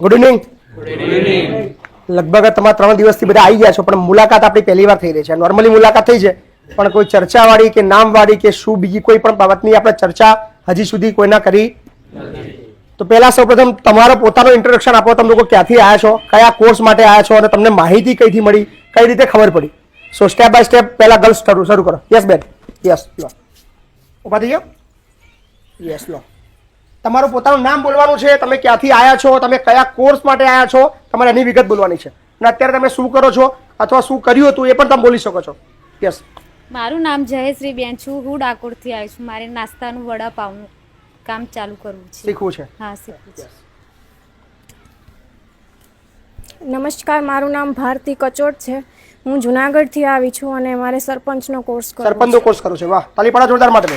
Good evening. લગભગ તમારા 3 દિવસથી બધા આવી ગયા છો, પણ મુલાકાત આપણી પહેલી વાર થઈ રહી છે. નોર્મલી મુલાકાત થઈ છે, પણ કોઈ ચર્ચાવાળી કે નામવાળી કે શું બીજી કોઈ પણ બાબતની આપણે ચર્ચા હજી સુધી કોઈના કરી. તો પહેલા સૌપ્રથમ તમારો પોતાનો ઇન્ટ્રોડક્શન આપો. તમે લોકો ક્યાંથી આવ્યા છો, કયા કોર્સ માટે આવ્યા છો, અને તમને માહિતી કઈથી મળી, કઈ રીતે ખબર પડી? સો સ્ટેપ બાય સ્ટેપ પહેલા ગર્લ્સ શરૂ કરો. યસ બેન, યસ લો, ઉભા થઈ જાઓ. યસ લો, તમારું પોતાનું નામ બોલવાનું છે, તમે ક્યાંથી આવ્યા છો, તમે કયા કોર્સ માટે આવ્યા છો, તમારે એની વિગત બોલવાની છે, અને અત્યારે તમે શું કરો છો અથવા શું કર્યું હતું એ પણ તમે બોલી શકો છો. યસ. મારું નામ જયશ્રી બેન છું, હું ડાકોરથી આવી છું. મારે નાસ્તાનું વડાપાવનું કામ ચાલુ કરવું છે. શીખવું છે? હા, શીખવું છે. નમસ્કાર, મારું નામ ભારતી કચોટ છે. હું જુનાગઢથી આવી છું અને મારે સરપંચનો કોર્સ કરવો છે. સરપંચનો કોર્સ કરો છો? વાહ, તાલી પાડો જોરદાર માટે.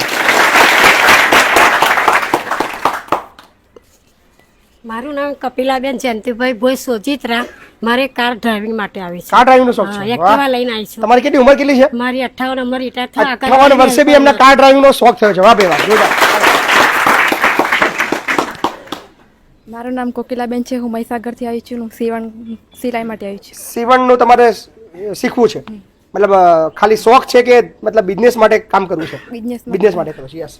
મારું નામ કપિલાબેન જયંતિભાઈ ભોઈ સોજિત્રા. મારે કાર ડ્રાઇવિંગ માટે આવી છે. કાર ડ્રાઇવિંગનો શોખ છે? એક્ટિવા લઈને આવી છું. તમારી કેટલી ઉંમર કેટલી છે? મારી 58 નંબર રિટાયર થયા. 58 વર્ષે બી એમને કાર ડ્રાઇવિંગનો શોખ થયો છે. વાહ બે વાહ, જોરદાર. મારું નામ કોકિલાબેન છે. હું મહીસાગરથી આવી છું. હું સિલાઈ માટે આવી છું. સીવણનું તમારે શીખવું છે? મતલબ ખાલી શોખ છે કે મતલબ બિઝનેસ માટે કામ કરવું છે? બિઝનેસ માટે કરવું છે. યસ.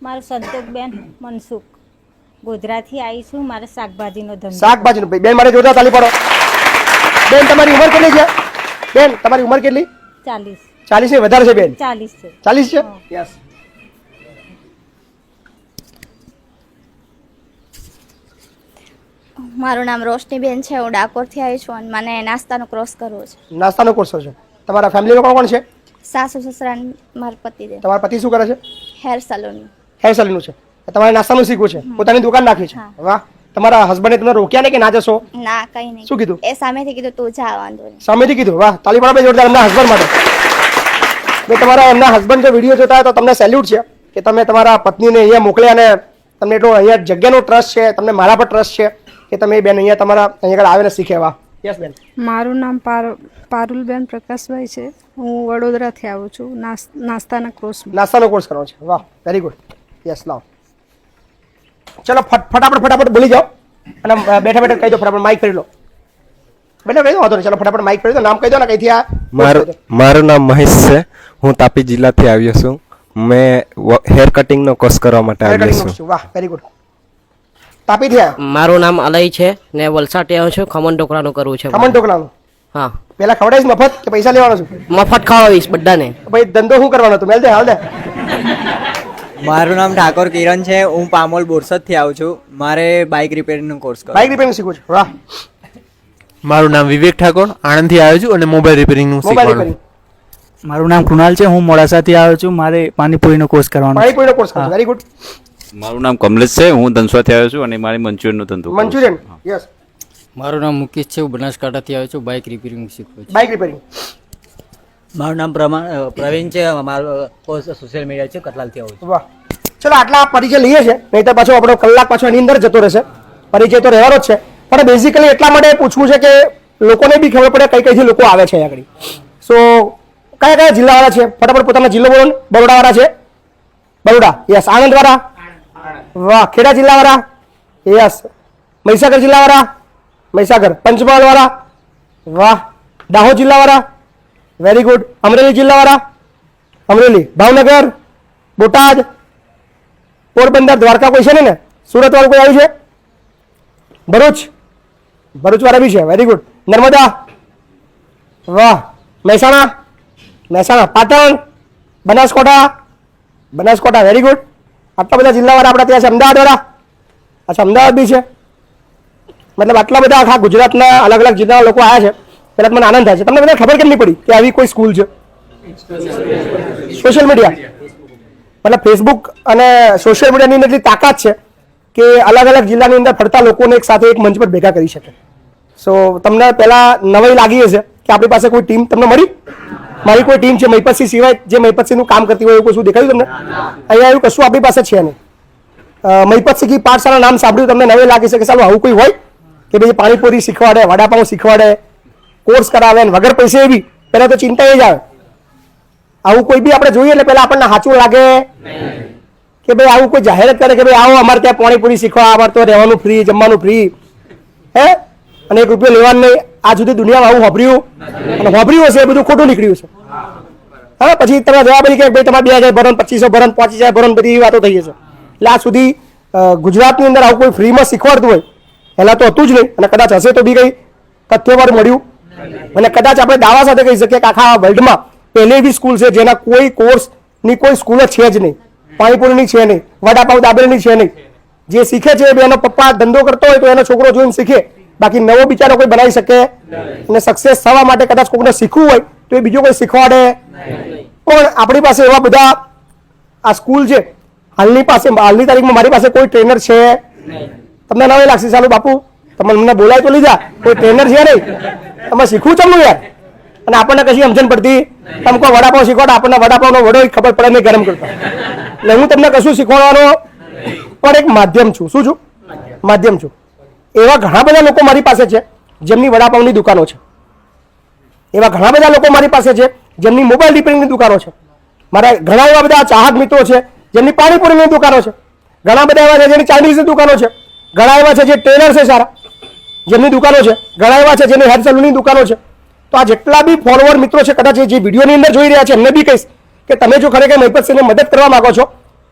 મારું સંતોષબેન મનસુખ, ગોધરાથી આવી છું. મારે શાકભાજીનો ધંધો. શાકભાજીનો. બેન મારે જોરદાર તાલી પાડો. બેન તમારી ઉંમર કેટલી છે? બેન તમારી ઉંમર કેટલી? 40. 40 છે? વધારે છે બેન? 40 છે. 40 છે? યસ. મારું નામ રોશનીબેન છે. હું ડાકોરથી આવી છું અને મને નાસ્તાનો કોર્સ કરવો છે. નાસ્તાનો કોર્સ છે. તમારા ફેમિલીમાં કોણ કોણ છે? સાસુ સસરા અને મારા પતિ દે. તમારા પતિ શું કરે છે? Hair salon. હેર સલૂનનું છે. તમારે નાસ્તાનું શીખવું છે, પોતાની દુકાન નાખી છે. વાહ. તમારા હસબન્ડે તમને રોક્યા ને કે ના જશો? ના, કઈ નહીં. શું કીધું? એ સામેથી કીધું તું જા, વાંધો નહીં. સામેથી કીધું? વાહ, તાલી પાડો જોરદાર એમના હસબન્ડ માટે. જો તમારા એમના હસબન્ડ જો વિડીયો જોતા હોય તો તમને સેલ્યુટ છે કે તમે તમારા પત્નીને અહીંયા મોકલ્યા અને તમને એટલો અહીંયા જગ્યાનો ટ્રસ્ટ છે, તમને મારા પર ટ્રસ્ટ છે કે તમે બેન અહીંયા તમારા અહીંયા આગળ આવીને શીખ્યા. વાહ. યસ બેન. મારું નામ પારુલબેન પ્રકાશભાઈ છે. હું વડોદરાથી આવું છું. નાસ્તાના કોર્સમાં. નાસ્તાનો કોર્સ કરવાનો છે. વાહ, વેરી ગુડ. યસ. લાવ, ચલો ફટાફટ બોલી જાઓ અને બેઠા બેઠા કહી દો. ફટાફટ માઇક કરી લો. બેઠા કહી દો, વાંધો નહીં. ચલો ફટાફટ માઇક કરી દો. નામ કહી દો ને કઈથી આ. મારું નામ મહેશ છે. હું તાપી જિલ્લાથી આવ્યો છું. મેં હેર કટિંગનો કોર્સ કરવા માટે આવ્યો છું. વાહ, વેરી ગુડ. તાપી થયા? મારું નામ અલય છે ને વલસાડથી આવ્યો છું. ખમણ ઢોકળાનું કરવું છે. ખમણ ઢોકળાનું? હા. પેલા ખવડાવીશ મફત કે પૈસા લેવાનો છું? મફત ખવડાવીશ બધાને. ભાઈ ધંધો શું કરવાનો તું? મેલ દે, હાલ દે. મારું નામ ઠાકોર કિરણ છે. હું પામોલ બોરસદથી આવું છું. મારે બાઇક રિપેરિંગનો કોર્સ કરવો. બાઇક રિપેરિંગ શીખવું છે? વાહ. મારું નામ વિવેક ઠાકોર, આણંદથી આવ્યો છું અને મોબાઈલ રિપેરિંગનું શીખવાનું. મારું નામ કૃણાલ છે. હું મોડાસાથી આવ્યો છું. મારે પાણીપુરીનો કોર્સ કરવાનો. પાણીપુરીનો કોર્સ કરવાનો. Very good. મારું નામ કમલેશ છે. હું ધનસુરાથી આવ્યો છું અને મારે મંચુરિયનનો ધંધો. મંચુરિયન? યસ. મારું નામ મુકેશ છે. હું બનાસકાંઠાથી આવ્યો છું. બાઇક રિપેરિંગ શીખવું છું. Bike repairing. મારું નામ પ્રવીણ છે. મારો કોર્સ સોશિયલ મીડિયા છે. કતલાલથી આવું છું. વાહ. ચલો આટલા પરિચય લઈએ છે, નહીં તો પાછો આપણો કલાક પાછો એની અંદર જતો રહેશે. પરિચય તો રહેવાનો જ છે, પણ બેઝિકલી એટલા માટે પૂછવું છે કે લોકોને બી ખબર પડે કઈ કઈથી લોકો આવે છે આગળ. સો કયા કયા જિલ્લાવાળા છે? ફટાફટ પોતાનો જિલ્લો બોલો. બરોડાવાળા છે? બરોડા? યસ. આણંદવાળા? વાહ. ખેડા જિલ્લાવાળા? યસ. મહીસાગર જિલ્લાવાળા? મહીસાગર. પંચમહાલવાળા? વાહ. દાહોદ જિલ્લાવાળા? Very good. અમરેલી જિલ્લાવાળા? અમરેલી. ભાવનગર? બોટાદ? પોરબંદર? દ્વારકા કોઈ છે ને? સુરત વાળું કોઈ આવ્યું છે? ભરૂચ? ભરૂચ વાળા બી છે. Very good. નર્મદા? વાહ. મહેસાણા? મહેસાણા. પાટણ? બનાસકાંઠા? Very good. આટલા બધા જિલ્લાવાળા આપણા ત્યાં છે. અમદાવાદ વાળા? અચ્છા, અમદાવાદ બી છે. મતલબ આટલા બધા આખા ગુજરાતના અલગ અલગ જિલ્લાના લોકો આવ્યા છે. પહેલા મને આનંદ થાય છે. તમને બધા ખબર કેમ નહીં પડી કે આવી કોઈ સ્કૂલ છે? Social media. મતલબ ફેસબુક અને સોશિયલ મીડિયાની અંદર એટલી તાકાત છે કે અલગ અલગ જિલ્લાની અંદર ફરતા લોકોને એક સાથે એક મંચ પર ભેગા કરી શકે. સો તમને પહેલા નવાઈ લાગી હશે કે આપણી પાસે કોઈ ટીમ તમને મળી? મારી કોઈ ટીમ છે મહીપતસિંહ સિવાય જે મહીપતસિંહનું કામ કરતી હોય એવું કશું દેખાયું તમને? અહીંયા એવું કશું આપણી પાસે છે નહીં. મહીપતસિંહ પાઠશાળા નામ સાંભળ્યું તમને નવાઈ લાગી છે કે ચાલો આવું કોઈ હોય કે ભાઈ પાણીપુરી શીખવાડે, વડાપાઉં શીખવાડે, કોર્સ કરાવે ને વગર પૈસે એવી? પહેલા તો ચિંતા એ જ આવે. આવું કોઈ બી આપણે જોઈએ એટલે પહેલા આપણને સાચું લાગે. કે ભાઈ આવું કોઈ જાહેરાત કરે કે ભાઈ આવો અમારે ત્યાં પાણીપુરી શીખવા, અમારે તો રહેવાનું ફ્રી, જમવાનું ફ્રી, હે, અને 1 રૂપિયો લેવાનું નહીં. આજ સુધી દુનિયામાં આવું વાપર્યું અને વાપર્યું હશે એ બધું ખોટું નીકળ્યું છે. હા, પછી તમે જવાબ કે ભાઈ તમારે 2000 ભરો, 2500 ભરો, 5000 ભરો, બધી વાતો થઈ જશે. એટલે આજ સુધી ગુજરાતની અંદર આવું કોઈ ફ્રીમાં શીખવાડતું હોય પહેલાં તો હતું જ નહીં, અને કદાચ હશે તો બી કંઈ તથ્યવાળું મળ્યું. અને કદાચ આપણે દાવા સાથે કહી શકીએ કે આખા વર્લ્ડમાં પહેલી એવી સ્કૂલ છે જેના કોઈ કોર્સની કોઈ સ્કૂલ જ છે જ નહીં. પાણીપુરીની છે નહીં, વડાપાઉં દાબેલીની છે નહીં. જે શીખે છે એનો પપ્પા ધંધો કરતો હોય તો એનો છોકરો જોઈને શીખે, બાકી નવો બિચારો કોઈ બનાવી શકે. અને સક્સેસ થવા માટે કદાચ કોઈને શીખવું હોય તો એ બીજો કોઈ શીખવાડે. પણ આપણી પાસે એવા બધા આ સ્કૂલ છે. હાલની તારીખમાં મારી પાસે કોઈ ટ્રેનર છે. તમને નવાઈ લાગશે, ચાલો બાપુ તમે મને બોલાય તો લીધા, કોઈ ટ્રેનર છે નહીં, તમે શીખવું ચમનું યાર. અને આપણને કશી સમજણ પડતી, તમે કોઈ વડાપાઉં શીખવાડો, આપણને વડાપાઉંનો વડો ખબર પડે નહીં ગરમ કરતા. એટલે હું તમને કશું શીખવાડવાનો પણ એક માધ્યમ છું. શું છું? માધ્યમ છું. એવા ઘણા બધા લોકો મારી પાસે છે જેમની વડાપાઉંની દુકાનો છે. એવા ઘણા બધા લોકો મારી પાસે છે જેમની મોબાઈલ રિપેરિંગની દુકાનો છે. મારા ઘણા એવા બધા ચાહક મિત્રો છે જેમની પાણીપુરીની દુકાનો છે. ઘણા બધા એવા છે જેની ચાઇનીઝની દુકાનો છે. ઘણા એવા છે જે ટ્રેનર છે સારા જેમની દુકાનો છે. ઘણા એવા છે જેની હેર સલૂનની દુકાનો છે. તો આ જેટલા બી ફોલોવર મિત્રો છે, કદાચ જે વિડીયોની અંદર જોઈ રહ્યા છે એમને બી કહીશ કે તમે જો ખરેખર મહિપતસિંહને મદદ કરવા માંગો છો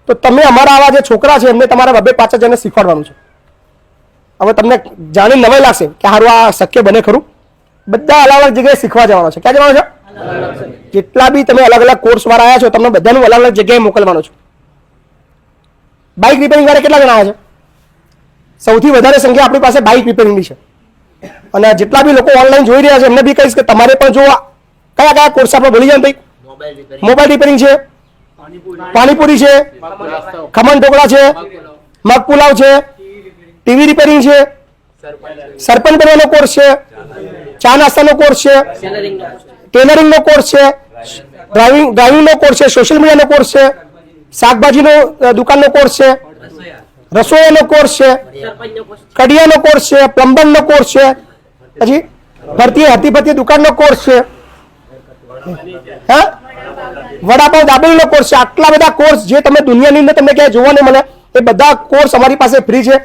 તો તમે અમારા આવા જે છોકરા છે એમને તમારા 2-5 જણને શીખવાડવાનું છે. હવે તમને જાણી નવાઈ લાગશે કે હારું આ શક્ય બને ખરું? બધા અલગ અલગ જગ્યાએ શીખવા જવાનો છે. ક્યાં જવાનું છે? જેટલા બી તમે અલગ અલગ કોર્સ વાળા આવ્યા છો તમને બધાનું અલગ અલગ જગ્યાએ મોકલવાનો છો. બાઇક રિપેરિંગ વાળા કેટલા જણા આવ્યા છે? સૌથી વધારે સંખ્યા આપણી પાસે બાઇક રિપેરિંગની છે. અને જેટલા બી લોકો ઓનલાઈન જોઈ રહ્યા છે એમને બી કહીશ કે તમારે પણ જો કયા કયા કોર્સ આપણે ભૂલી જાય ભાઈ. મોબાઈલ રિપેરિંગ છે, પાણીપુરી છે, ખમણ ઢોકળા છે, મગ પુલાવ છે, ટીવી રિપેરિંગ છે, સરપંચ બનવાનો કોર્સ છે, ચા નાસ્તાનો કોર્સ છે, ટેલરિંગનો કોર્સ છે, ડ્રાઇવિંગનો કોર્સ છે, સોશિયલ મીડિયાનો કોર્સ છે, શાકભાજીનો દુકાનનો કોર્સ છે, રસોઈયાનો કોર્સ છે, કડિયાનો કોર્સ છે, પ્લમ્બરનો કોર્સ છે, પછી ભરતી દુકાનનો કોર્સ છે, હા, વડાપાઉં દાબેલીનો કોર્સ છે. આટલા બધા કોર્સ જે તમે દુનિયાની અંદર તમને ક્યાંય જોવા નહીં મળે એ બધા કોર્સ અમારી પાસે ફ્રી છે.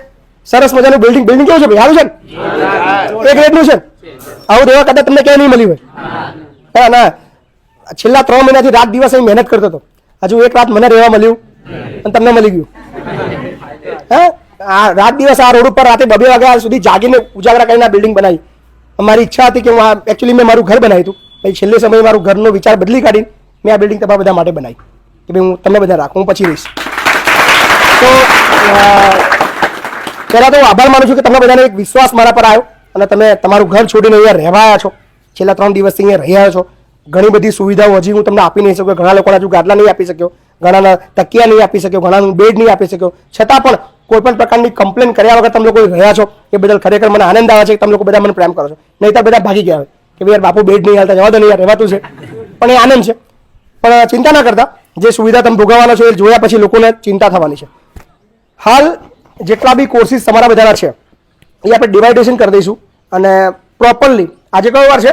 સરસ મજાનું બિલ્ડિંગ કેવું છે ભાઈ? સારું છે ને? એક રેટનું છે. આવું દેવા કદાચ તમને ક્યાંય નહીં મળ્યું હોય. ના, છેલ્લા 3 મહિનાથી રાત દિવસ અહીં મહેનત કરતો હતો. હજુ એક રાત મને રહેવા મળ્યું અને તમને મળી ગયું. હા, આ રાત દિવસ આ રોડ ઉપર રાતે 2 વાગ્યા સુધી જાગીને ઉજાગરા કરીને આ બિલ્ડિંગ બનાવી. મારી ઈચ્છા હતી કે હું એકચ્યુઅલી મેં મારું ઘર બનાવ્યું હતું. પછી છેલ્લે સમયે મારું ઘરનો વિચાર બદલી કાઢીને મેં આ બિલ્ડિંગ તમારા બધા માટે બનાવી કે ભાઈ હું તમને બધા રાખું, હું પછી રહીશ. તો પહેલાં તો હું આભાર માનું છું કે તમને બધાને એક વિશ્વાસ મારા પર આવ્યો અને તમે તમારું ઘર છોડીને અહીંયા રહેવા આવ્યા છો. છેલ્લા 3 દિવસથી અહીંયા રહી આવ્યા છો. ઘણી બધી સુવિધાઓ હજી હું તમને આપી નહીં શકું. ઘણા લોકોના હજુ ગાદલા નહીં આપી શક્યો, ઘણાના તકિયા નહીં આપી શક્યો, ઘણાનું બેડ નહીં આપી શક્યો. છતાં પણ કોઈ પણ પ્રકારની કમ્પ્લેન કર્યા વગર તમે લોકો રહ્યા છો એ બદલ ખરેખર મને આનંદ આવે છે કે તમે લોકો બધા મને પ્રેમ કરો છો. નહીં તો બધા ભાગી ગયા હોય કે ભાઈ યાર બાપુ બેડ નહીં હાલતા, જવા દો નહીં યાર, રહેવાતું છે. પણ એ આનંદ છે. પણ ચિંતા ના કરતા, જે સુવિધા તમે ભોગવવાનો છો એ જોયા પછી લોકોને ચિંતા થવાની છે. હાલ જેટલા બી કોર્સિસ તમારા બધાના છે એ આપણે ડિવાઇડેશન કરી દઈશું અને પ્રોપરલી આજે કયો વાર છે?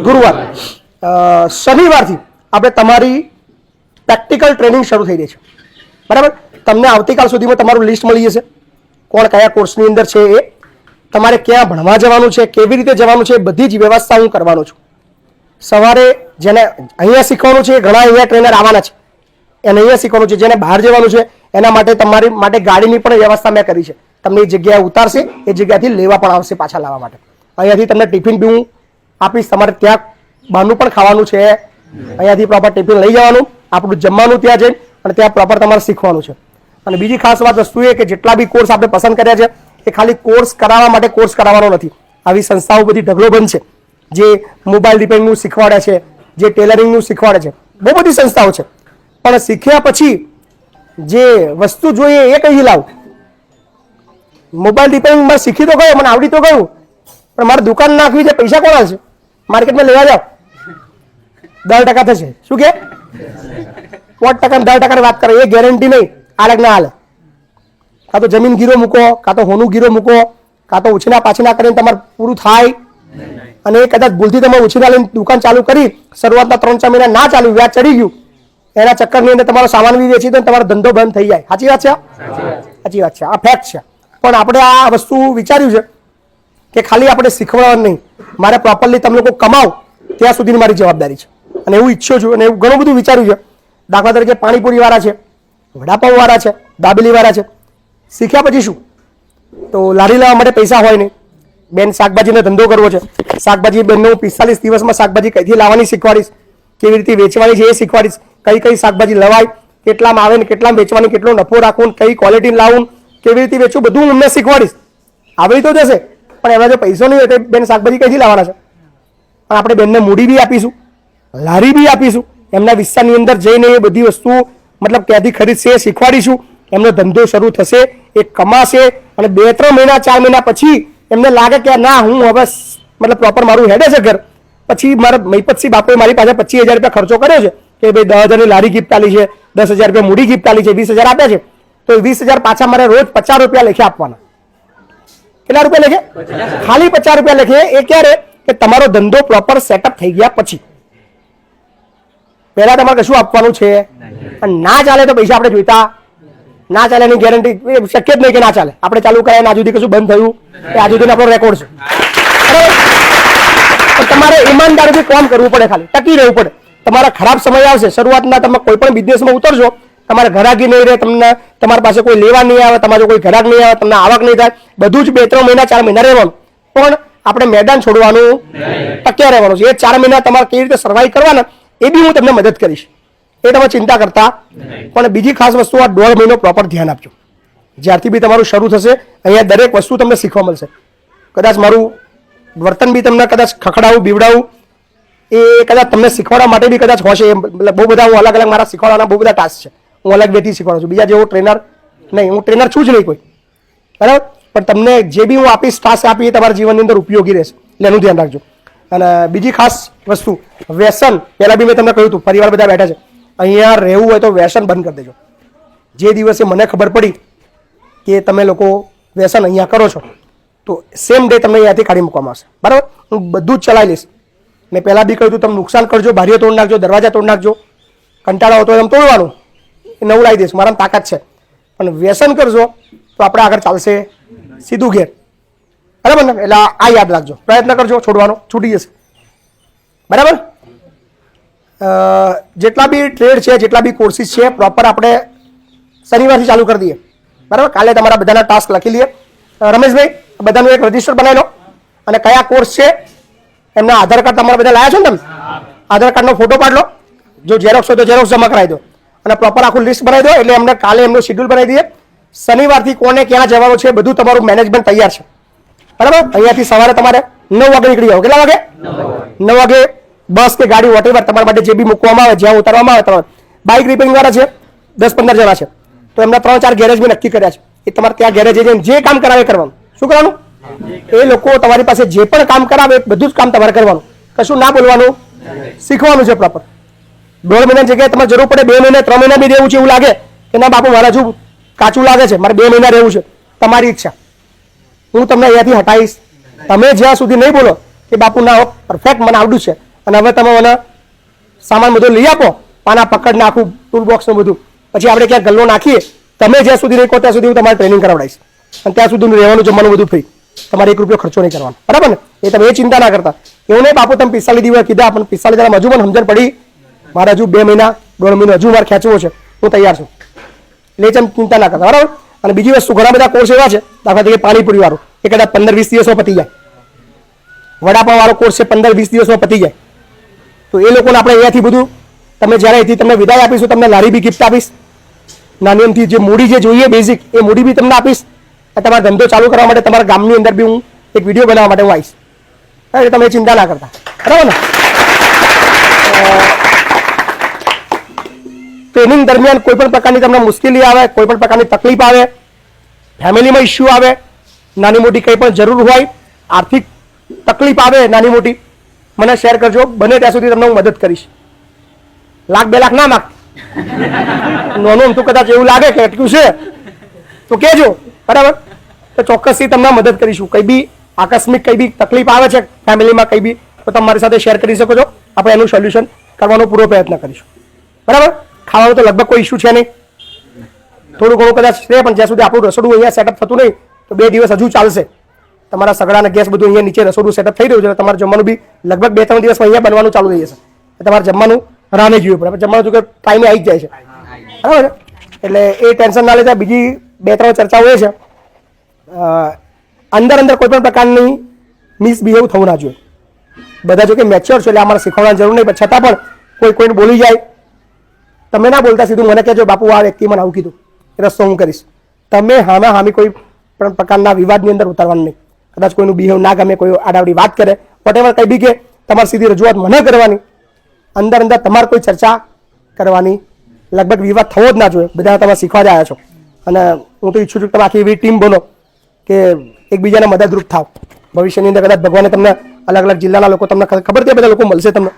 ગુરુવાર. શનિવારથી આપણે તમારી પ્રેક્ટિકલ ટ્રેનિંગ શરૂ થઈ રહી છે. બરાબર? તમને આવતીકાલ સુધીમાં તમારું લિસ્ટ મળી જશે કોણ કયા કોર્સની અંદર છે, એ તમારે ક્યાં ભણવા જવાનું છે, કેવી રીતે જવાનું છે, બધી જ વ્યવસ્થા હું કરવાનો છું. સવારે જેને અહીંયા શીખવાનું છે ઘણા અહીંયા ટ્રેનર આવવાના છે એને અહીંયા શીખવાનું છે. જેને બહાર જવાનું છે એના માટે તમારી માટે ગાડીની પણ વ્યવસ્થા મેં કરી છે. તમને એ જગ્યાએ ઉતારશે, એ જગ્યાથી લેવા પણ આવશે પાછા લાવવા માટે. અહીંયાથી તમને ટિફિન બી હું આપીશ. તમારે ત્યાં બહારનું પણ ખાવાનું છે. અહીંયાથી પ્રોપર ટિફિન લઈ જવાનું, આપણું જમવાનું ત્યાં જઈને અને ત્યાં પ્રોપર તમારે શીખવાનું છે. અને બીજી ખાસ વાત વસ્તુ એ કે જેટલા બી કોર્સ આપણે પસંદ કર્યા છે એ ખાલી કોર્સ કરાવવા માટે કોર્સ કરાવવાનો નથી. આવી સંસ્થાઓ બધી ઢગલોબંધ છે જે મોબાઈલ રિપેરિંગનું શીખવાડે છે, જે ટેલરિંગનું શીખવાડે છે. બહુ બધી સંસ્થાઓ છે. પણ શીખ્યા પછી જે વસ્તુ જોઈએ એ કઈ લાવ. મોબાઈલ રિપેરિંગમાં શીખી તો ગયો, મને આવડી તો ગયું, પણ મારે દુકાન નાખવી છે, પૈસા કોણ આવશે? માર્કેટમાં લેવા જાઓ 10% થશે. શું કે 5% 10% વાત કરે એ ગેરંટી નહીં. આલગ ના હાલે. કાં તો જમીન ગીરો મૂકો, કાં તો હોનું ગીરો મૂકો, કાં તો ઉછીના પાછીના કરીને તમારે પૂરું થાય. અને એ કદાચ ભૂલથી તમે ઉછીના લઈને દુકાન ચાલુ કરી, શરૂઆતના 3-4 મહિના ના ચાલ્યું, વ્યાજ ચડી ગયું, એના ચક્કરની અંદર તમારો સામાન બી વેચી દો ને તમારો ધંધો બંધ થઈ જાય. સાચી વાત છે? સાચી વાત છે, આ ફેક્ટ છે. પણ આપણે આ વસ્તુ વિચાર્યું છે કે ખાલી આપણે શીખવાડવાનું નહીં, મારે પ્રોપરલી તમે લોકો કમાઓ ત્યાં સુધીની મારી જવાબદારી છે અને એવું ઈચ્છું છું અને એવું ઘણું બધું વિચાર્યું છે. દાખલા તરીકે પાણીપુરી વાળા છે, વડાપાઉં વાળા છે, દાબેલી વાળા છે. શીખ્યા પછી શું? તો લારી લાવવા માટે પૈસા હોય નહીં. બેન શાકભાજીનો ધંધો કરવો છે, શાકભાજી બેનને હું 45 દિવસમાં શાકભાજી કઈથી લાવવાની શીખવાડીશ, કેવી રીતે વેચવાની છે એ શીખવાડીશ, કઈ કઈ શાકભાજી લવાય, કેટલામાં આવે ને કેટલામાં વેચવાની, કેટલો નફો રાખવું, કઈ ક્વોલિટી લાવવું, કેવી રીતે વેચવું, બધું હું અમને શીખવાડીશ. આવડી તો જશે, પણ એમાં જો પૈસો નહીં હોય તો બેન શાકભાજી કઈથી લાવવાના છે? પણ આપણે બેનને મૂડી બી આપીશું, લારી બી આપીશું, એમના વિસ્તારની અંદર જઈને એ બધી વસ્તુ મતલબ ક્યાંથી ખરીદશે એ શીખવાડીશું. એમનો ધંધો શરૂ થશે, એ કમાશે અને 2-3 મહિના 4 મહિના પછી એમને લાગે કે ના હું હવે મતલબ પ્રોપર મારું હેડે છે ઘર, પછી મારા મહિપતસિંહ બાપુએ મારી પાસે 25,000 રૂપિયા ખર્ચો કર્યો છે કે ભાઈ 10,000ની લારી ગિફ્ટ આલી છે, 10,000 રૂપિયા મૂડી ગિફ્ટ આલી છે, 20,000 આપ્યા છે, તો 20,000 પાછા મારે રોજ 50 રૂપિયા લેખે આપવાના. કેટલા રૂપિયા લેખે? ખાલી 50 રૂપિયા લેખે. એ ક્યારે? કે તમારો ધંધો પ્રોપર સેટઅપ થઈ ગયા પછી. પહેલા તમારે કશું આપવાનું છે અને ના ચાલે તો પૈસા આપણે જોઈતા ના ચાલે એની ગેરંટી શક્ય જ નહીં કે ના ચાલે. આપણે ચાલુ કર્યા આજ સુધી કશું બંધ થયું એ આજ સુધીનો આપણો રેકોર્ડ છે. બરાબર? તમારે ઈમાનદારીથી કામ કરવું પડે, ખાલી ટકી રહેવું પડે. તમારા ખરાબ સમય આવશે, શરૂઆતના તમે કોઈ પણ બિઝનેસમાં ઉતરશો, તમારે ઘરાકી નહીં રહે, તમને તમારી પાસે કોઈ લેવા નહીં આવે, તમારે કોઈ ઘરાક નહીં આવે, તમને આવક નહીં થાય, બધું જ 2-3 મહિના 4 મહિના રહેવાનું. પણ આપણે મેદાન છોડવાનું, ટક્યા રહેવાનું છે. એ 4 મહિના તમારે કેવી રીતે સર્વાઈવ કરવાના એ બી હું તમને મદદ કરીશ, એ તમે ચિંતા કરતા. પણ બીજી ખાસ વસ્તુ, આ 1.5 મહિનો પ્રોપર ધ્યાન આપજો. જ્યારથી બી તમારું શરૂ થશે અહીંયા દરેક વસ્તુ તમને શીખવા મળશે. કદાચ મારું વર્તન બી તમને કદાચ ખખડાવું બીવડાવું એ કદાચ તમને શીખવાડવા માટે બી કદાચ હોશે. મતલબ બહુ બધા હું અલગ અલગ મારા શીખવાડવાના બહુ બધા ટાસ્ક છે, હું અલગ બેથી શીખવાડું છું. બીજા જેવો ટ્રેનર નહીં, હું ટ્રેનર છું જ નહીં કોઈ. બરાબર? પણ તમને જે બી હું આપીશ ટાસ્ક આપી એ તમારા જીવનની અંદર ઉપયોગી રહેશે, એટલે એનું ધ્યાન રાખજો. અને બીજી ખાસ વસ્તુ, વ્યસન. પહેલા બી મેં તમને કહ્યું હતું, પરિવાર બધા બેઠા છે, અહીંયા રહેવું હોય તો વ્યસન બંધ કરી દેજો. જે દિવસે મને ખબર પડી કે તમે લોકો વ્યસન અહીંયા કરો છો તો સેમ ડે તમને અહીંયાથી કાઢી મૂકવામાં આવશે. બરાબર? હું બધું જ ચલાવી લઈશ. મેં પહેલાં બી કહ્યું હતું, તમે નુકસાન કરજો, બારીઓ તોડ નાખજો, દરવાજા તોડ નાખજો, કંટાળો આવતો એમ તોડવાનું, એ નવું લાવી દઈશ, મારામાં તાકાત છે. પણ વ્યસન કરજો તો આપણે આગળ ચાલશે સીધું ઘેર. બરાબર ને? એટલે આ યાદ રાખજો, પ્રયત્ન કરજો છોડવાનો, છૂટી જશે. બરાબર? જેટલા બી ટ્રેડ છે, જેટલા બી કોર્સિસ છે, પ્રોપર આપણે શનિવારથી ચાલુ કરી દઈએ. બરાબર? કાલે તમારા બધાના ટાસ્ક લખી લઈએ. રમેશભાઈ, બધાનું એક રજીસ્ટર બનાવી લો અને કયા કોર્સ છે એમના આધાર કાર્ડ તમારા બધા લાયા છો ને તમે? આધાર કાર્ડનો ફોટો પાડ લો, જો ઝેરોક્સ હોય તો ઝેરોક્સ જમા કરાવી દો અને પ્રોપર આખું લિસ્ટ બનાવી દો. એટલે અમને કાલે એમનું શેડ્યુલ બનાવી દઈએ. શનિવારથી કોને ક્યાં જવાનું છે બધું તમારું મેનેજમેન્ટ તૈયાર છે. બરાબર? અહીંયાથી સવારે તમારે 9 વાગે નીકળી જાઓ. કેટલા વાગે? 9 વાગે બસ કે ગાડી વોટેવર તમારા માટે જે બી મૂકવામાં આવે, જ્યાં ઉતારવામાં આવે. તમારે બાઇક રિપેરિંગ વાળા છે 10-15 જણા છે, તો એમના 3-4 ગેરેજ બી નક્કી કર્યા છે. એ તમારે ત્યાં ગેરેજ જઈને જે કામ કરાવે કરવાનું. શું કરવાનું? એ લોકો તમારી પાસે જે પણ કામ કરાવે બધું જ કામ તમારે કરવાનું, કશું ના બોલવાનું, શીખવાનું છે પ્રોપર. 1.5 મહિનાની જગ્યાએ તમારે જરૂર પડે 2 મહિના 3 મહિના બી રહેવું છે, એવું લાગે કે ના બાપુ મારા હજુ કાચું લાગે છે, મારે 2 મહિના રહેવું છે, તમારી ઈચ્છા. હું તમને અહીંયાથી હટાવીશ. તમે જ્યાં સુધી નહીં બોલો કે બાપુ ના પરફેક્ટ મને આવડું છે અને હવે તમે મને સામાન બધો લઈ આપો, પાના પકડ નાખું, ટૂલ બોક્સ ને બધું, પછી આપણે ક્યાં ગલ્લો નાખીએ, તમે જ્યાં સુધી નહીં કહો ત્યાં સુધી હું તમારે ટ્રેનિંગ કરાવડાવીશ. અને ત્યાં સુધી રહેવાનું જમવાનું બધું ફ્રી, તમારે 1 રૂપિયો ખર્ચો નહીં કરવાનો. બરાબર ને? એ તમે એ ચિંતા ના કરતા. એવું નહીં બાપુ તમે 45 દિવસ કીધા, પણ 45 દિવસ હજુ મને સમજણ પડી, મારે હજુ 2 મહિના 1.5 મહિનો હજુ મારે ખેંચવો છે, હું તૈયાર છું. એટલે ચિંતા ના કરતા. બરાબર? અને બીજી વસ્તુ, ઘણા બધા કોર્સ એવા છે, દાખલા તરીકે પાણીપુરી વાળો એ કદાચ 15-20 દિવસમાં પતી જાય. વડાપાવ વાળો કોર્સ છે 15-20 દિવસમાં પતી જાય. તો એ લોકોને આપણે અહીંયાથી બધું, તમે જ્યારે અહીંથી તમને વિદાય આપીશું, તમને લારી બી ગિફ્ટ આપીશ, નાની એમથી જે મૂડી જે જોઈએ બેઝિક એ મૂડી બી તમને આપીશ. તમારો ધંધો ચાલુ કરવા માટે તમારા ગામની અંદર બી હું એક વિડીયો બનાવવા માટે હું આવીશ. એટલે તમે ચિંતા ના કરતા. બરાબર ને? ટ્રેનિંગ દરમિયાન કોઈ પણ પ્રકારની તમને મુશ્કેલી આવે, કોઈ પણ પ્રકારની તકલીફ આવે, ફેમિલીમાં ઇસ્યુ આવે, નાની મોટી કંઈ પણ જરૂર હોય, આર્થિક તકલીફ આવે નાની મોટી, મને શેર કરજો. બને ત્યાં સુધી તમને હું મદદ કરીશ. 1,00,000-2 લાખ ના માગ, નાનું તો કદાચ એવું લાગે કે અટક્યું છે તો કહેજો. બરાબર? તો ચોક્કસથી તમને મદદ કરીશું. કંઈ બી આકસ્મિક કંઈ બી તકલીફ આવે છે ફેમિલીમાં કંઈ બી, તો તમે મારી સાથે શેર કરી શકો છો. આપણે એનું સોલ્યુશન કરવાનો પૂરો પ્રયત્ન કરીશું. બરાબર? ખાવાનું તો લગભગ કોઈ ઇસ્યુ છે નહીં, થોડું ઘણું કદાચ છે, પણ જ્યાં સુધી આપણું રસોડું અહીંયા સેટઅપ થતું નહીં તો 2 દિવસ હજુ ચાલશે. તમારા સગડા અને ગેસ બધું અહીંયા નીચે રસોડું સેટઅપ થઈ રહ્યું છે, તમારે જમવાનું બી લગભગ 2-3 દિવસમાં અહીંયા બનવાનું ચાલુ થઈ જશે. તમારે જમવાનું રાહ નહીં જોવું પડે, જમવાનું જો કે ટાઈમે આવી જ જાય છે, બરાબર છે. એટલે એ ટેન્શન ના લેતા. બીજી 2-3 ચર્ચાઓ એ છે, અંદર કોઈ પણ પ્રકારની મિસબિહેવ થવું ના જોઈએ. બધા જો કે મેચ્યોર છે એટલે અમારે શીખવવાની જરૂર નહીં, પણ છતાં પણ કોઈને બોલી જાય, તમે ના બોલતા સીધું મને કહેજો બાપુ આ વ્યક્તિ મને આવું કીધું, રસ્તો હું કરીશ. તમે હામી કોઈ પણ પ્રકારના વિવાદની અંદર ઉતારવાનું નહીં. કદાચ કોઈનું બિહેવ ના ગમે, કોઈ આડાવડી વાત કરે, વોટેવર કંઈ બી કે, તમારે સીધી રજૂઆત મને કરવાની, અંદર તમારે કોઈ ચર્ચા કરવાની, લગભગ વિવાદ થવો જ ના જોઈએ. બધા તમે શીખવા જ આવ્યા છો અને હું તો ઈચ્છું છું કે તમે આખી એવી ટીમ બનો કે એકબીજાને મદદરૂપ થાવ. ભવિષ્યની અંદર કદાચ ભગવાને તમને અલગ અલગ જિલ્લાના લોકો, તમને ખબર છે બધા લોકો મળશે તમને,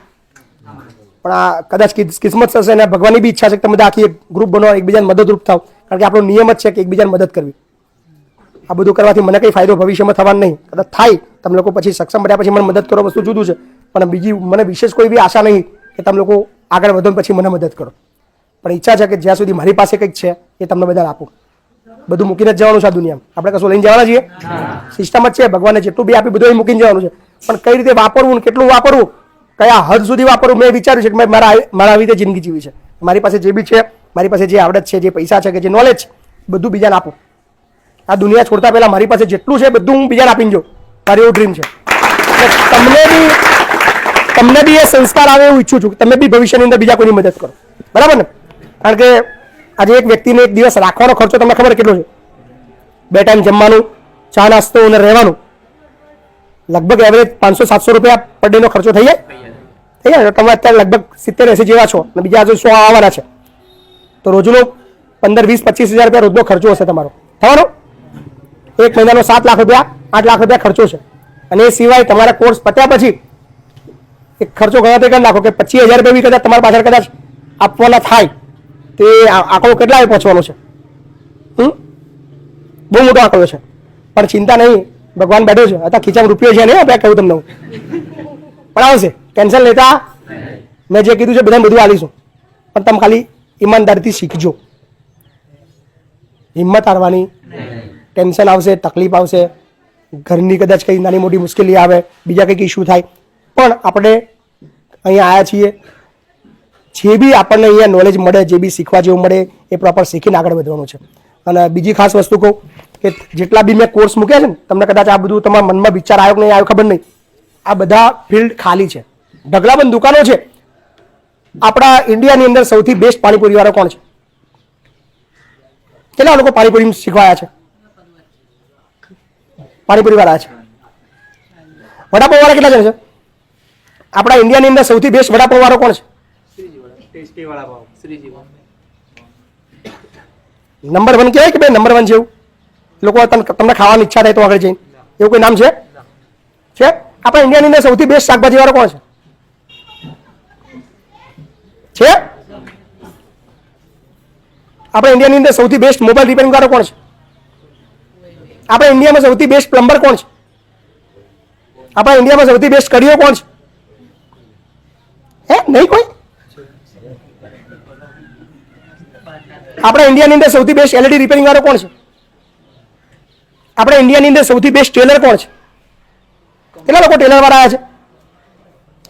પણ આ કદાચ કિસ્મત થશે અને ભગવાનની બી ઈચ્છા છે કે તમે આખી એક ગ્રુપ બનો, એકબીજાને મદદરૂપ થાવ. કારણ કે આપણો નિયમ જ છે કે એકબીજાને મદદ કરવી. આ બધું કરવાથી મને કંઈ ફાયદો ભવિષ્યમાં થવાનો નહીં. કદાચ થાય તમે લોકો પછી સક્ષમ બન્યા પછી મને મદદ કરો, વસ્તુ જુદું છે, પણ બીજી મને વિશેષ કોઈ બી આશા નહીં કે તમે લોકો આગળ વધો પછી મને મદદ કરો. પણ ઈચ્છા છે કે જ્યાં સુધી મારી પાસે કંઈક છે એ તમને બધા આપું. બધું મૂકીને જ જવાનું છે આ દુનિયામાં, આપણે કશું લઈને જવાના છીએ? સિસ્ટમ જ છે, ભગવાને જેટલું બી આપી બધું મૂકીને જવાનું છે. પણ કઈ રીતે વાપરવું, કેટલું વાપરવું, કયા હદ સુધી વાપરવું, મેં વિચાર્યું છે કે મેં મારા આવી રીતે જિંદગી જીવી છે. મારી પાસે જે બી છે, મારી પાસે જે આવડત છે, જે પૈસા છે, કે જે નોલેજ છે, બધું બીજાને આપું. આ દુનિયા છોડતા પહેલા મારી પાસે જેટલું છે બધું હું બીજાને આપીને જાઉં. મારું એવું ડ્રીમ છે. તમને બી એ સંસ્કાર આવે એવું ઈચ્છું છું કે તમે બી ભવિષ્યની અંદર બીજા કોઈની મદદ કરો, બરાબર ને? કારણ કે આજે એક વ્યક્તિને એક દિવસ રાખવાનો ખર્ચો તમને ખબર કેટલો છે? 2 ટાઈમ જમવાનું, ચા નાસ્તો અને રહેવાનું, લગભગ એવરેજ 500-700 રૂપિયા પર ડેનો ખર્ચો થઈ જાય. તમે અત્યારે લગભગ 70-80 જેવા છો અને બીજા હજુ 100 આવવાના છે, તો રોજનો 15-20-25 હજાર રૂપિયા રોજનો ખર્ચો હશે તમારો થવાનો. 1 મહિનાનો 7 લાખ રૂપિયા 8 લાખ રૂપિયા ખર્ચો છે. અને એ સિવાય તમારા કોર્સ પત્યા પછી એક ખર્ચો ગણતરી કરી નાખો કે 25,000 રૂપિયા બી કદાચ તમારા પાછળ કદાચ આપવાના થાય તો એ આંકડો કેટલા પહોંચવાનો છે? બહુ મોટો આંકડો છે. પણ ચિંતા નહીં, ભગવાન બેઠો છે, અત્યારે ખીચામાં રૂપિયો છે નહીં, આપણે કહું તમને હું, પણ આવશે. ટેન્શન લેતા મેં જે કીધું છે બધાને બધું આલીશું, પણ તમે ખાલી ઈમાનદારીથી શીખજો. હિંમત હારવાની. ટેન્શન આવશે, તકલીફ આવશે, ઘરની કદાચ કંઈ નાની મોટી મુશ્કેલી આવે, બીજા કંઈક ઇસ્યુ થાય, પણ આપણે અહીંયા આવ્યા છીએ, જે બી આપણને અહીંયા નોલેજ મળે, જે બી શીખવા જેવું મળે એ પ્રોપર શીખીને આગળ વધવાનું છે. અને બીજી ખાસ વસ્તુ કહું કે જેટલા બી મેં કોર્સ મૂક્યા છે ને, તમને કદાચ આ બધું તમારા મનમાં વિચાર આવ્યો કે નહીં આવ્યો ખબર નહીં, આ બધા ફિલ્ડ ખાલી છે, ઢગલાબંધ દુકાનો છે. આપણા ઇન્ડિયાની અંદર સૌથી બેસ્ટ પાણીપુરી વાળો કોણ છે? કેટલા લોકો પાણીપુરી શીખવાયા છે? પાણીપુરી વાળા છે. વડાપાવ વાળા કેટલા જણ છે? આપણા ઇન્ડિયાની અંદર સૌથી બેસ્ટ વડાપાવ વાળો કોણ છે? નંબર 1 કહેવાય કે ભાઈ નંબર 1 છે એવું? લોકો તમને ખાવાની ઈચ્છા થાય તો આગળ જઈને એવું કોઈ નામ છે? આપણા ઇન્ડિયાની અંદર સૌથી બેસ્ટ શાકભાજી વાળો કોણ છે? આપણા ઇન્ડિયાની અંદર સૌથી બેસ્ટ મોબાઈલ રિપેરિંગ વાળો કોણ છે? આપણા ઇન્ડિયામાં સૌથી બેસ્ટ પ્લમ્બર કોણ છે? આપણા ઇન્ડિયામાં સૌથી બેસ્ટ કડીઓ કોણ છે? નહીં કોઈ? આપણા ઇન્ડિયાની અંદર સૌથી બેસ્ટ એલઈડી રિપેરિંગ વાળો કોણ છે? આપણા ઇન્ડિયાની અંદર સૌથી બેસ્ટ ટેલર કોણ છે? કેટલા લોકો ટેલર વાળા આવ્યા છે?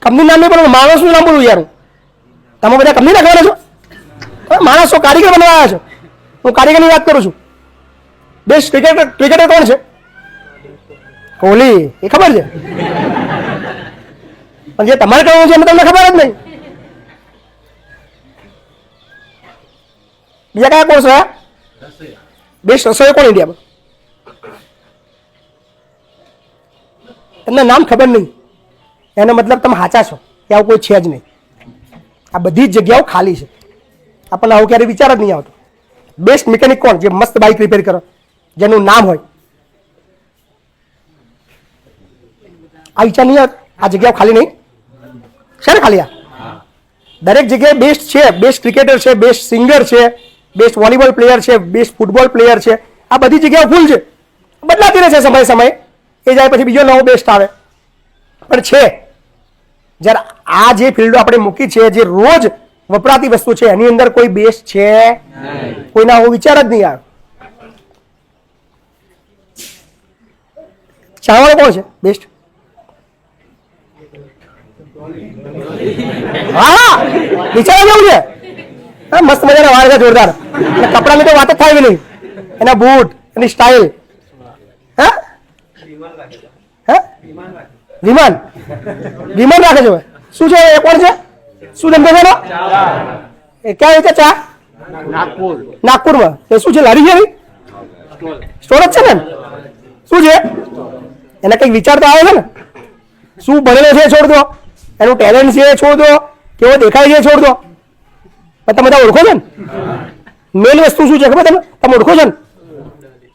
કંપની નામ નહીં પણ માણસનું નામ બોલું યાર. તમે બધા કંપની નાખવાના છો? માણસો કારીગર બનવા આવ્યા છો. હું કારીગરની વાત કરું છું. બેસ્ટ ક્રિકેટર કોણ છે? કોહલી. એ ખબર છે, પણ જે તમારે કરવું છે એમાં તમને ખબર જ નહીં. બીજા કયા કોર્સ રહ્યા? બેસ્ટ રસોઈ કોણ ઇન્ડિયામાં? એમના નામ ખબર નહીં, એનો મતલબ તમે સાચા છો કે આવું કોઈ છે જ નહીં. આ બધી જ જગ્યાઓ ખાલી છે, આપણને આવું ક્યારેય વિચાર જ નહીં આવતો. બેસ્ટ મિકેનિક કોણ? જે મસ્ત બાઇક રિપેર કરો, જેનું નામ હોય. આ વિચાર નહીં આવતો? આ જગ્યાઓ ખાલી નહીં છે ને? ખાલી આ દરેક જગ્યાએ બેસ્ટ છે. બેસ્ટ ક્રિકેટર છે, બેસ્ટ સિંગર છે, બેસ્ટ વોલીબોલ પ્લેયર છે, બેસ્ટ ફૂટબોલ પ્લેયર છે. આ બધી જગ્યાઓ ફૂલ છે, બદલાતી રહે છે સમય સમયે. એ જાય પછી બીજો નવો બેસ્ટ આવે, પણ છે. જ્યારે આ જે ફિલ્ડો આપણે મૂકી છે, જે રોજ વપરાતી વસ્તુ છે, એની અંદર કોઈ બેસ્ટ છે? કોઈના આવો વિચાર જ નહીં આવે. ચાવળ કોણ છે બેસ્ટ? હા, વિચારવા જેવું છે. હા, મસ્ત મજાના વાળ છે, જોરદાર. અને કપડાની તો વાત જ થાય નહીં. એના બૂટ, એની સ્ટાઇલ. હા હા, વિમાન વિમાન રાખે છે. શું છે એ? કોણ છે? શું ધંધો છે એનો? એ ક્યાં વેચે? ચા નાગપુરમાં. એ શું છે? લારી છે? સ્ટોર જ છે ને? શું છે એને? કંઈક વિચાર તો આવે છે ને? શું ભણેલો છે છોડ દો, એનું ટેલેન્ટ છે છોડ દો, કેવો દેખાય છે છોડ દો. તમે બધા ઓળખો છો ને? મેન વસ્તુ શું છે ખબર? તમે ઓળખો છો ને?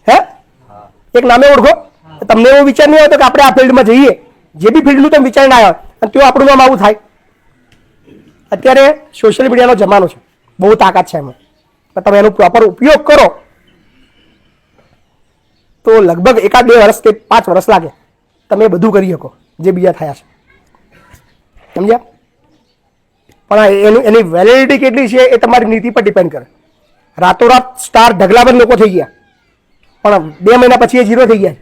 હે, એક નામે ઓળખો. તમને એવો વિચાર નહીં આવતો કે આપણે આ ફિલ્ડમાં જઈએ? જે બી ફિલ્ડનું તમે વિચાર ના આવ્યો અને તો આપણું નામ આવું થાય. અત્યારે સોશિયલ મીડિયાનો જમાનો છે, બહુ તાકાત છે એમાં. પણ તમે એનો પ્રોપર ઉપયોગ કરો તો લગભગ 1-2 વર્ષ કે 5 વર્ષ લાગે તમે બધું કરી શકો જે બીજા થયા છે. સમજ્યા? પણ એની વેલિડિટી કેટલી છે એ તમારી નીતિ પર ડિપેન્ડ કરે. રાતોરાત સ્ટાર ઢગલાબંધ લોકો થઈ ગયા, પણ 2 મહિના પછી એ 0 થઈ ગયા.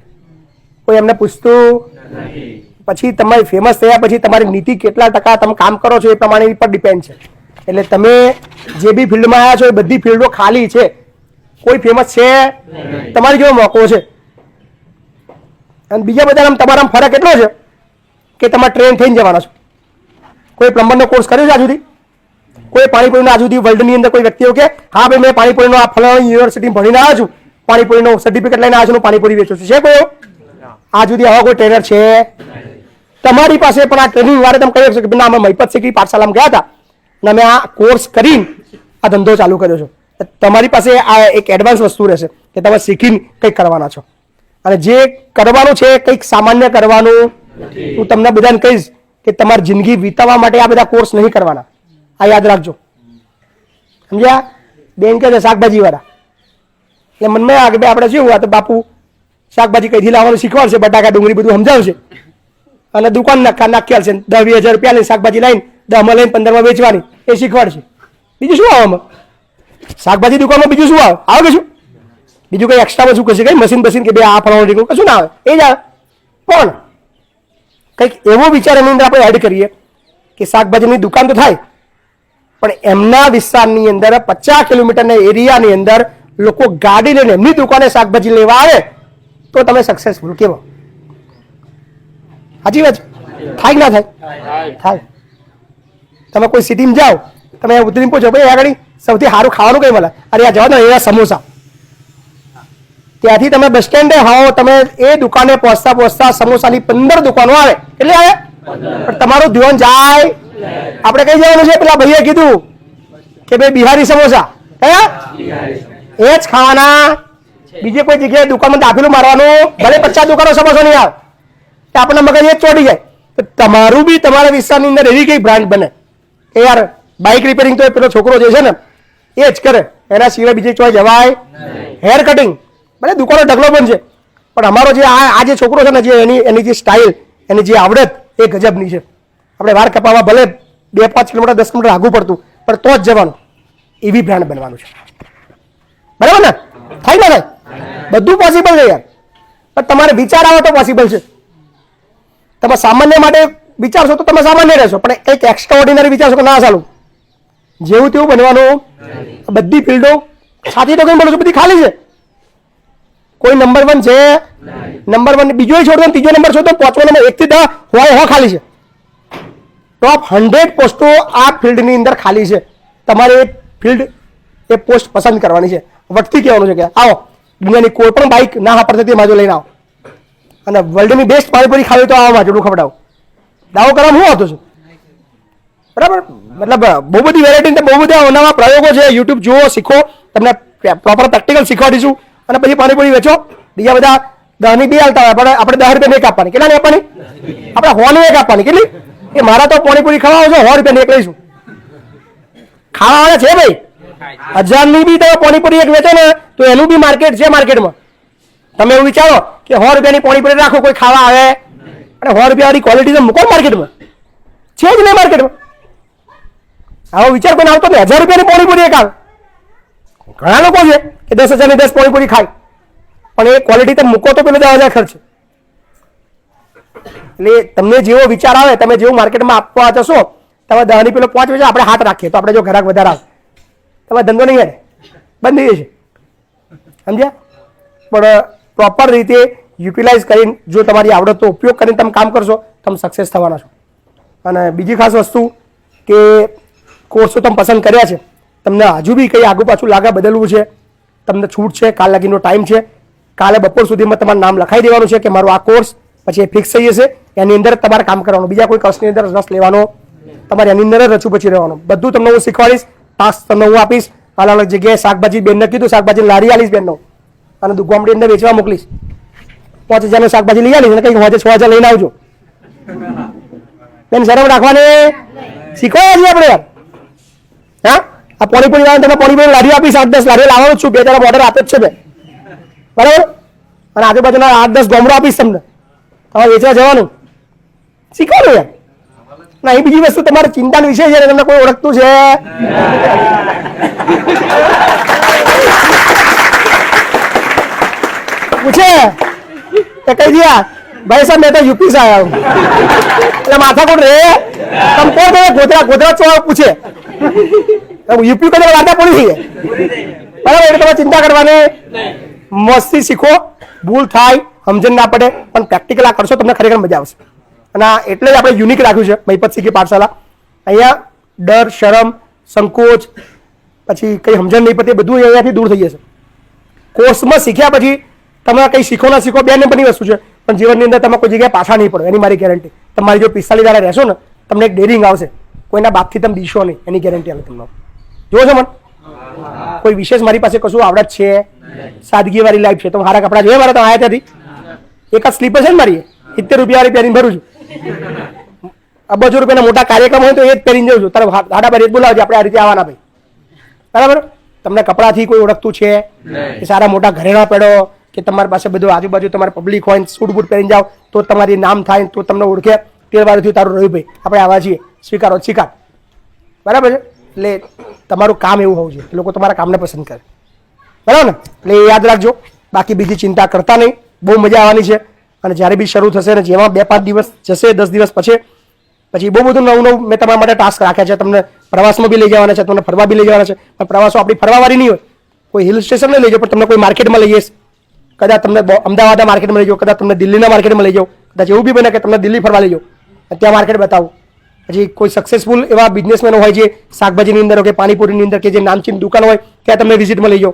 કોઈ એમને પૂછતું પછી તમારી ફેમસ થયા પછી તમારી નીતિ કેટલા ટકા તમે કામ કરો છો એ પ્રમાણે પર ડિપેન્ડ છે. એટલે તમે જે બી ફિલ્ડમાં આવ્યા છો એ બધી ફિલ્ડો ખાલી છે, કોઈ ફેમસ છે? તમારી જેવો મોકો છે. અને બીજા બધા તમારા ફરક એટલો છે કે તમારે ટ્રેન થઈને જવાના છો. કોઈ પ્લમ્બરનો કોર્સ કર્યો છે આજ સુધી? કોઈ પાણીપુરીનો આજ સુધી વર્લ્ડની અંદર કોઈ વ્યક્તિઓ કે હા ભાઈ મેં પાણીપુરીનો આ ફલાણી યુનિવર્સિટી ભણીને આવ્યો છું, પાણીપુરીનો સર્ટિફિકેટ લઈને આવ્યો છું, પાણીપુરી વેચું છું? છે કોઈ આજ સુધી આવા કોઈ ટ્રેનર છે તમારી પાસે? પણ આ ટ્રેનિંગ વાળે તમે કહી શકશો કે ના અમે મહિપત શીખી પાઠશાલામાં ગયા હતા અને અમે આ કોર્સ કરીને આ ધંધો ચાલુ કર્યો છે. તમારી પાસે આ એક એડવાન્સ વસ્તુ રહેશે કે તમે શીખીને કંઈક કરવાના છો. અને જે કરવાનું છે કંઈક સામાન્ય કરવાનું. હું તમને બધાને કહીશ કે તમારી જિંદગી વિતાવવા માટે આ બધા કોર્સ નહીં કરવાના. આ યાદ રાખજો. સમજ્યા? બેન કે છે શાકભાજી વાળા, એટલે મનમાં આ કે આપણે શું તો બાપુ શાકભાજી કઈથી લાવવાનું શીખવાડશે, બટાકા ડુંગળી બધું સમજાવશે અને દુકાન નાખી આવશે. 10-20 હજાર રૂપિયા લઈને શાકભાજી લઈને 10માં લઈને 15માં વેચવાની એ શીખવાડશે. બીજું શું આવે આમાં? શાકભાજી દુકાનમાં બીજું શું આવે? આવે કશું? બીજું કઈ એક્સ્ટ્રામાં શું કશે? કઈ મશીન બસીન કે બે આ ફળવાનું કશું ના આવે, એ જ આવે. પણ કંઈક એવો વિચાર એની અંદર આપણે એડ કરીએ કે શાકભાજીની દુકાન તો થાય પણ એમના વિસ્તારની અંદર 50 કિલોમીટરના એરિયાની અંદર લોકો ગાડી લઈને એમની દુકાને શાકભાજી લેવા આવે તો તમે સક્સેસફુલ કેવો? સાચી વાત થાય કે ના થાય? થાય. તમે કોઈ સિટીમાં જાઓ, તમે ઉતરીને પૂછો ભાઈ આગળ સૌથી સારું ખાવાનું કઈ મળે? અરે આ જવા દો, એવા સમોસા. ત્યાંથી તમે બસ સ્ટેન્ડે આવો, તમે એ દુકાને પહોંચતા પહોંચતા સમોસાની 15 દુકાનો આવે. એટલે આવે પણ તમારું ધ્યાન જાય. આપણે કઈ જવાનું છે? પેલા ભાઈએ કીધું કે ભાઈ બિહારી સમોસા કયા એ જ ખાવાના, બીજે કોઈ જગ્યાએ દુકાનમાં દાખલું મારવાનું. ભલે 50 દુકાનો સમોસા નહીં આવે, આપણા મગજ એ જ ચોટી જાય. તો તમારું બી તમારા વિસ્તારની અંદર એવી કઈ બ્રાન્ડ બને કે યાર બાઇક રિપેરિંગ તો પેલો છોકરો જે છે ને એ જ કરે, એના સિવાય બીજે ચોય જવાય. હેર કટિંગ ભલે દુકાનો ઢગલો પણ છે પણ અમારો જે આ જે છોકરો છે ને જે એની જે સ્ટાઇલ, એની જે આવડત એ ગજબની છે. આપણે વાળ કપાવવા ભલે 2-5 કિલોમીટર 10 કિલોમીટર આગું પડતું પણ તો જ જવાનું. એવી બ્રાન્ડ બનવાનું છે. બરાબર ને? થાય ને? થાય. બધું પોસિબલ છે યાર, પણ તમારે વિચાર આવે તો પોસિબલ છે. તમે સામાન્ય માટે વિચારશો તો તમે સામાન્ય રહેશો, પણ એક એક્સ્ટ્રા ઓર્ડિનરી વિચારશો કે ના ચાલુ જેવું તેવું બનવાનું. બધી ફિલ્ડો સાચી તો કઈ બોલું છું, બધી ખાલી છે. કોઈ નંબર 1 છે? નંબર 1 બીજો છોડ દો, ત્રીજો નંબર છોડ દો, 5મો નંબર 1 થી 10 હોય ખાલી છે. ટોપ 100 પોસ્ટો આ ફિલ્ડની અંદર ખાલી છે. તમારે એક ફિલ્ડ એ પોસ્ટ પસંદ કરવાની છે. વટથી કહેવાનું છે કે આવો દુનિયાની કોઈ પણ બાઇક ના વાપરતી માજો લઈને આવો અને વર્લ્ડની બેસ્ટ પાણીપુરી ખાવી તો આવો માજોડું ખવડાવો. દાવો કરવામાં હું આવતો છું. બરાબર? મતલબ બહુ બધી વેરાયટી, બહુ બધા નવા પ્રયોગો છે. યુટ્યુબ જુઓ, શીખો, તમને પ્રોપર પ્રેક્ટિકલ શીખવાડીશું અને પછી પાણીપુરી વેચો. બીજા બધા 10ની 2 હાલતા હોય, આપણે 10 રૂપિયાની એક આપવાની. કેટલાની આપવાની? આપણે 100ની એક આપવાની. કેટલી? એ મારા તો પાણીપુરી ખાવા આવશો 100 રૂપિયાની એક લઈશું. ખાવા છે ભાઈ 1000ની બી તમે પાણીપુરી એક વેચો ને તો એનું બી માર્કેટ છે. માર્કેટમાં તમે એવું વિચારો કે 100 રૂપિયાની પાણીપુરી રાખો, કોઈ ખાવા આવે અને 100 રૂપિયા વાળી ક્વોલિટી તો મૂકો માર્કેટમાં છે જ નહીં. માર્કેટમાં આવો વિચાર કોઈને આવતો નહીં. 1000 રૂપિયાની પાણીપુરી એક આવે. ઘણા લોકો છે કે 10,000 ની 10 પાણીપુરી ખાય, પણ એ ક્વોલિટી તમે મૂકો તો પેલો 10,000 ખર્ચ. એટલે તમને જેવો વિચાર આવે, તમે જેવું માર્કેટમાં આપવા જશો, તમે 10 ની પેલો 5 વેચો, આપણે હાથ રાખીએ તો આપણે જો ગ્રાહક વધારે આવે, તમારે ધંધો નહીં હેડે, બંધ થઈ જશે. સમજ્યા? પણ પ્રોપર રીતે યુટિલાઇઝ કરીને જો તમારી આવડતનો ઉપયોગ કરીને તમે કામ કરશો, તમે સક્સેસ થવાના છો. અને બીજી ખાસ વસ્તુ કે કોર્સો તમે પસંદ કર્યા છે, તમને હજુ બી કંઈ આગુ પાછું લાગે બદલવું છે, તમને છૂટ છે, કાલ લગીનો ટાઈમ છે, કાલે બપોર સુધીમાં તમારું નામ લખાઈ દેવાનું છે કે મારું આ કોર્સ, પછી એ ફિક્સ થઈ જશે. એની અંદર તમારે કામ કરવાનું, બીજા કોઈ કોર્સની અંદર રસ લેવાનો તમારે એની અંદર જ રચું પછી રહેવાનું. બધું તમને હું શીખવાડીશ, ટાસ્ક તમને હું આપીશ. અલગ અલગ જગ્યાએ શાકભાજી બેનને કીધું, શાકભાજી લારી આલીશ બેનનો, અને ગામડી અંદર વેચવા મોકલીશ. 5,000 ની શાકભાજી લઈ આવીશ અને કંઈક 6,000 લઈને આવજો. બેન શરમ રાખવાની શીખવાય છીએ આપણે યાર. હા, આ પાણીપુરી વાળા તમે પાણીપુરી લારી આપીશ, 8-10 લારી લાવવાનું જ છું, 2 ઓર્ડર આપે જ છે બે, બરાબર. અને આજુબાજુના 8-10 ગામડો આપીશ તમને, તમારે વેચવા જવાનું. શીખવાનું યાર. ના, એ બીજી વસ્તુ તમારે ચિંતાનો વિષય છે, તમને કોઈ ઓળખતું છે? પૂછે કે કઈ દિયા ભાઈ સાહેબ મેં તો યુપી से आया हूँ, એટલે માથાકૂટ રે તમ કોણ છે? ગોધરા ચો પૂછે યુપી કદે વાર્તા પડી છે, બરાબર. એટલે તમે ચિંતા કરવાની, મસ્તી શીખો, ભૂલ થાય સમજણ ના પડે, પણ પ્રેક્ટિકલ આ કરશો તમને ખરેખર મજા આવશે. અને એટલે જ આપણે યુનિક રાખ્યું છે મહિપત શીખી પાઠશાલા. અહીંયા ડર, શરમ, સંકોચ, પછી કંઈ સમજણ નહીં પડતી, બધું અહીંયાથી દૂર થઈ જશે. કોર્સમાં શીખ્યા પછી તમે કંઈ શીખો ના શીખો, બે નંબરની વસ્તુ છે, પણ જીવનની અંદર તમે કોઈ જગ્યાએ પાછા નહીં પડો, એની મારી ગેરંટી. તમારી જો 45 દાડા રહેશો ને, તમને એક ડેરિંગ આવશે, કોઈના બાપથી તમે દીશો નહીં, એની ગેરંટી આવે તમને. જોવો છો મને? કોઈ વિશેષ મારી પાસે કશું આવડત છે, સાદગી વાળી લાઈફ છે. તો સારા કપડા જોઈએ મારા, તો આવ્યા ત્યાંથી એક જ સ્લીપર છે ને મારી, 70 રૂપિયા પહેરીને ભરું છું. 200 રૂપિયાના મોટા કાર્યક્રમ હોય તો એ જ પહેરીને જાઉં છું. તારે હાડા બાર એ જ બોલાવજો, આપણે આ રીતે આવવાના ભાઈ, બરાબર. તમને કપડાથી કોઈ ઓળખતું છે કે સારા મોટા ઘરેણા પહેરો, કે તમારી પાસે બધું આજુબાજુ તમારે પબ્લિક હોય, સૂટ બૂટ પહેરીને જાઓ તો તમારી નામ થાય, તો તમને ઓળખે. 13 થયું તારું રવિભાઈ, આપણે આવા છીએ, સ્વીકારો સ્વીકાર, બરાબર છે. એટલે તમારું કામ એવું હોવું જોઈએ કે લોકો તમારા કામને પસંદ કરે, બરાબર ને. એટલે એ યાદ રાખજો. બાકી બીજી ચિંતા કરતા નહીં, બહુ મજા આવવાની છે. અને જ્યારે બી શરૂ થશે ને, જેમાં 2-5 દિવસ જશે, 10 દિવસ પછી બહુ બધું નવું મેં તમારા માટે ટાસ્ક રાખ્યા છે. તમને પ્રવાસમાં બી લઈ જવાના છે, તમને ફરવા બી લઈ જવાના છે. પણ પ્રવાસો આપણી ફરવાવાળી નહીં હોય, કોઈ હિલ સ્ટેશન નહીં લઈ જાઓ, પણ તમને કોઈ માર્કેટમાં લઈ જઈશ, કદાચ તમને અમદાવાદના માર્કેટમાં લઈ જાઓ, કદાચ તમને દિલ્હીના માર્કેટમાં લઈ જાઓ, કદાચ એવું બી બને કે તમને દિલ્હી ફરવા લઈ જાઓ, ત્યાં માર્કેટ બતાવું. પછી કોઈ સક્સેસફુલ એવા બિઝનેસમેન હોય જે શાકભાજીની અંદર કે પાણીપુરીની અંદર કે જે નામચીન દુકાન હોય, ત્યાં તમને વિઝિટમાં લઈ જાઓ.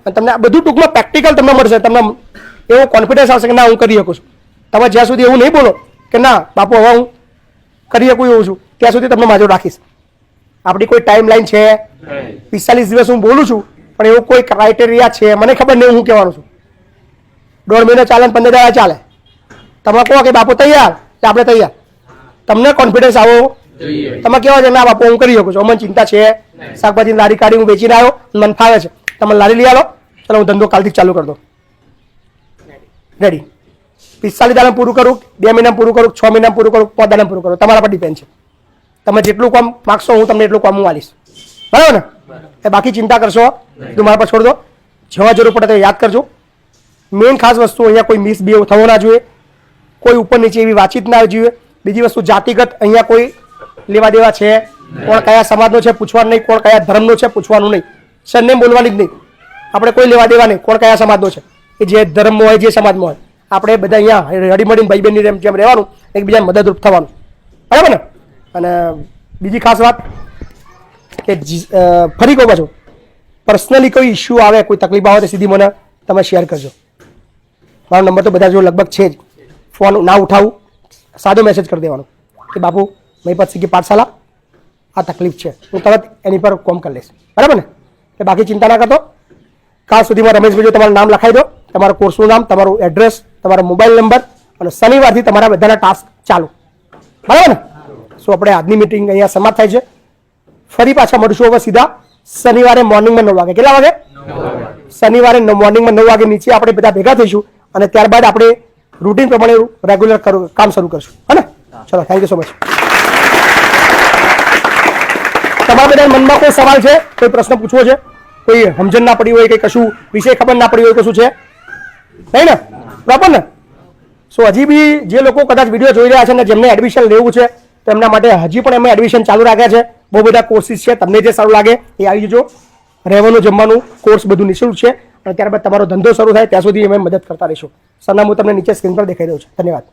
અને તમને આ બધું ટૂંકમાં પ્રેક્ટિકલ તમને મળશે. તમને એવો કોન્ફિડન્સ આવશે કે ના હું કરી શકું છું. તમે જ્યાં સુધી એવું નહીં બોલો કે ના બાપુ હવે હું કરી શકું એવું છું, ત્યાં સુધી તમને માજો રાખીશ. આપણી કોઈ ટાઈમ લાઈન છે, 45 દિવસ હું બોલું છું, પણ એવું કોઈ ક્રાઇટેરિયા છે મને ખબર નહીં હું કહેવાનું છું. 1.5 મહિનો ચાલે, 15 દાડા ચાલે, તમે કહો કે બાપુ તૈયાર, આપણે તૈયાર. તમને કોન્ફિડન્સ આવો તમે કેવા છે ના બાપુ હું કરી શકું છું, મને ચિંતા છે, શાકભાજી લારી કાઢી હું વેચીને આવ્યો, મને ફાવે છે, તમે લારી લઈ આવો, ચાલો હું ધંધો કાલથી ચાલુ કરી દો. રેડી. 45 દાડા પૂરું કરું, 2 મહિના પૂરું કરું, 6 મહિના પૂરું કરું, 5 દાડા પૂરું કરું, તમારા પર ડિપેન્ડ છે. તમે જેટલું કામ માગશો હું તમને એટલું કામ હું આલીશ, બરાબર ને. એ બાકી ચિંતા કરશો તો મારા પર છોડ દો. જેવા જરૂર પડે તો યાદ કરજો. મેઇન ખાસ વસ્તુ અહીંયા કોઈ મિસબિહેવ થવો ના જોઈએ, કોઈ ઉપર નીચે એવી વાતચીત ના આવવી જોઈએ. બીજી વસ્તુ જાતિગત અહીંયા કોઈ લેવા દેવા છે, કોણ કયા સમાજનો છે પૂછવાનું નહીં, કોણ કયા ધર્મનો છે પૂછવાનું નહીં, સરનેમ બોલવાની જ નહીં. આપણે કોઈ લેવા દેવા નહીં કોણ કયા સમાજનો છે, એ જે ધર્મમાં હોય જે સમાજમાં હોય, આપણે બધા અહીંયા હળીમળીને ભાઈ બહેનની જેમ રહેવાનું, એકબીજાને મદદરૂપ થવાનું, બરાબર ને. અને બીજી ખાસ વાત કે ફરી કહું પાછું, પર્સનલી કોઈ ઇસ્યુ આવે, કોઈ તકલીફ આવે તો સીધી મને તમે શેર કરજો. મારો નંબર તો બધા જો લગભગ છે જ, ફોન ના ઉઠાવું, સાદો મેસેજ કરી દેવાનો કે બાપુ મહિપત શીખી પાઠશાલા આ તકલીફ છે, હું તરત એની પર કોમ કરી લઈશ, બરાબર ને. એટલે બાકી ચિંતા ના કરતો. કાલ સુધીમાં રમેશભાઈ જો તમારું નામ લખાઈ દો, તમારું કોર્સનું નામ, તમારું એડ્રેસ, તમારો મોબાઈલ નંબર, અને શનિવારથી તમારા બધાના ટાસ્ક ચાલુ, બરાબર ને. સો આપણે આજની મિટિંગ અહીંયા સમાપ્ત થાય છે. ફરી પાછા મળીશું હવે સીધા શનિવારે મોર્નિંગમાં 9 વાગે. કેટલા વાગે? શનિવારે મોર્નિંગમાં 9 વાગે નીચે આપણે બધા ભેગા થઈશું અને ત્યારબાદ આપણે રૂટીન પ્રમાણે રેગ્યુલર કામ શરૂ કરશું, હે ને. ચલો, થેન્ક યુ સો મચ. તમારા બધા મનમાં કોઈ સવાલ છે, કોઈ પ્રશ્ન પૂછવો છે, કોઈ સમજણ ના પડી હોય કે કશું વિષય ખબર ના પડી હોય, કશું છે નહીં ને? પ્રોપર ને? સો હજી બી જે લોકો કદાચ વિડીયો જોઈ રહ્યા છે ને જેમને એડમિશન લેવું છે તો એમના માટે હજી પણ અમે એડમિશન ચાલુ રાખ્યા છે. બહુ બધા કોર્સિસ છે, તમને જે સારું લાગે એ આવી જજો. રહેવાનું જમવાનું કોર્સ બધું નિઃશુલ્ક છે અને ત્યારબાદ તમારો ધંધો શરૂ થાય ત્યાં સુધી અમે મદદ કરતા રહીશું. સરનામું તમને નીચે સ્ક્રીન પર દેખાઈ રહ્યું છે. ધન્યવાદ.